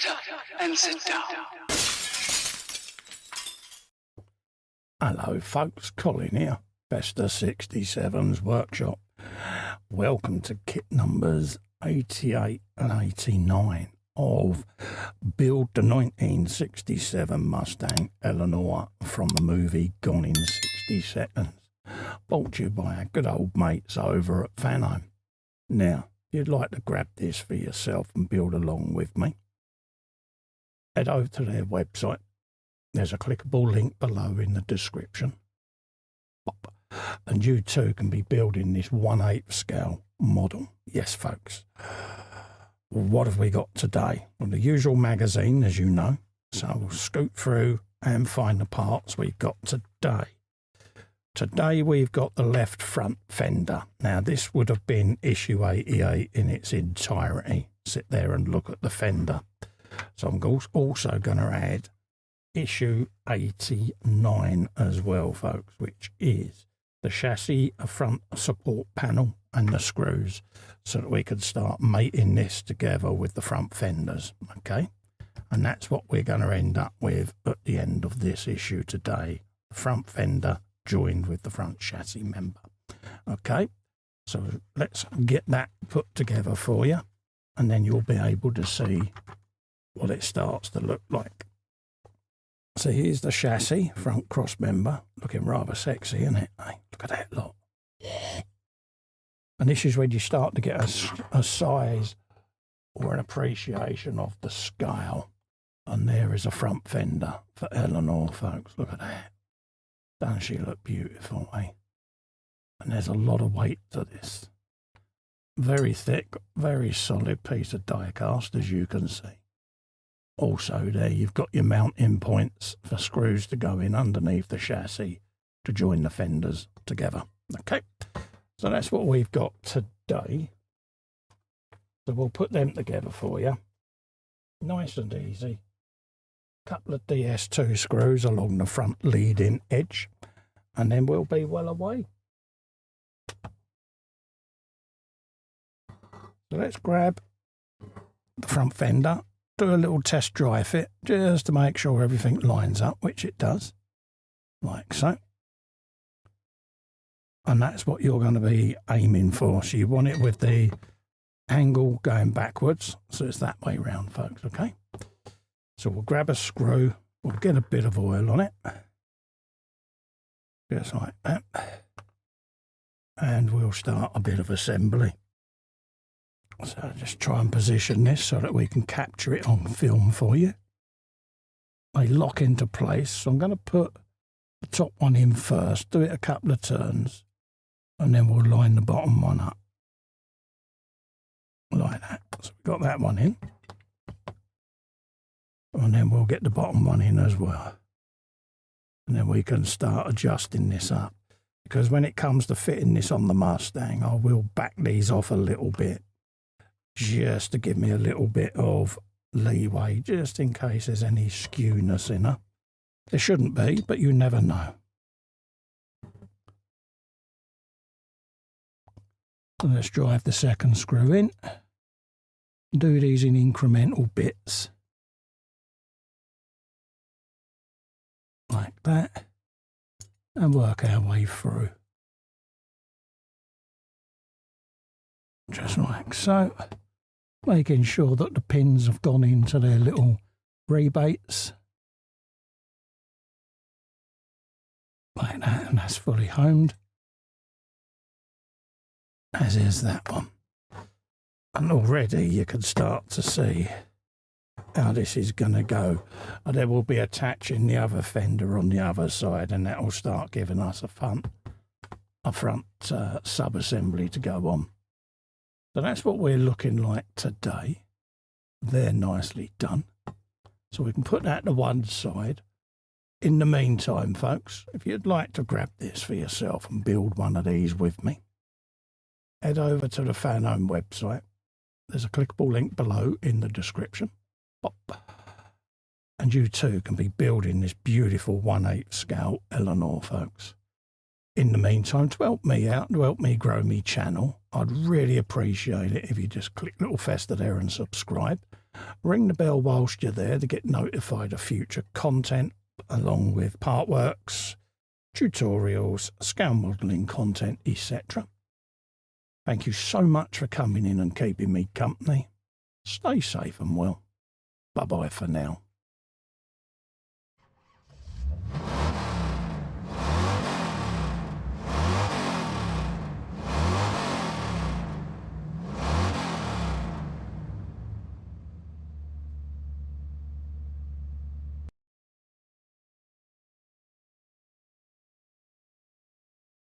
Shut up and sit down. Hello folks, Colin here, Vesta 67's workshop. Welcome to kit numbers 88 and 89 of Build the 1967 Mustang Eleanor from the movie Gone in 60 Seconds. Brought to you by our good old mates over at Fanhome. Now, if you'd like to grab this for yourself and build along with me, head over to their website. There's a clickable link below in the description. And you too can be building this 1/8 scale model. Yes, folks. What have we got today? Well, the usual magazine, as you know. So we'll scoot through and find the parts we've got today. Today we've got the left front fender. Now this would have been issue 88 in its entirety. Sit there and look at the fender. So I'm also going to add issue 89 as well, folks, which is the chassis, a front support panel and the screws, so that we could start mating this together with the front fenders. Okay, and that's what we're going to end up with at the end of this issue today, the front fender joined with the front chassis member. Okay, so let's get that put together for you, and then you'll be able to see what it starts to look like. So here's the chassis, front cross member, looking rather sexy, isn't it? Hey, look at that lot. And this is when you start to get a size or an appreciation of the scale. And there is a front fender for Eleanor, folks. Look at that. Doesn't she look beautiful, eh? And there's a lot of weight to this. Very thick, very solid piece of diecast, as you can see. Also there you've got your mounting points for screws to go in underneath the chassis to join the fenders together. Okay, so that's what we've got today. So we'll put them together for you. Nice and easy. Couple of DS2 screws along the front leading edge, and then we'll be well away. So let's grab the front fender. Do a little test dry fit just to make sure everything lines up, which it does, like so. And that's what you're going to be aiming for. So you want it with the angle going backwards, so it's that way round, folks, okay? So we'll grab a screw, we'll get a bit of oil on it, just like that, and we'll start a bit of assembly. So just try and position this so that we can capture it on film for you. They lock into place, so I'm going to put the top one in first, do it a couple of turns, and then we'll line the bottom one up. Like that. So we've got that one in. And then we'll get the bottom one in as well. And then we can start adjusting this up. Because when it comes to fitting this on the Mustang, I will back these off a little bit, just to give me a little bit of leeway, just in case there's any skewness in her. There shouldn't be, but you never know. So let's drive the second screw in. Do these in incremental bits. Like that. And work our way through. Just like so. Making sure that the pins have gone into their little rebates. Like that, and that's fully homed. As is that one. And already you can start to see how this is going to go. And there will be attaching the other fender on the other side, and that will start giving us a front sub-assembly to go on. So that's what we're looking like today. They're nicely done. So we can put that to one side. In the meantime, folks, if you'd like to grab this for yourself and build one of these with me, head over to the Fanhome website. There's a clickable link below in the description. Pop. And you too can be building this beautiful 1/8 scale Eleanor, folks. In the meantime, to help me out, to help me grow me channel, I'd really appreciate it if you just click little festa there and subscribe. Ring the bell whilst you're there to get notified of future content, along with part works, tutorials, scale modelling content, etc. Thank you so much for coming in and keeping me company. Stay safe and well. Bye-bye for now.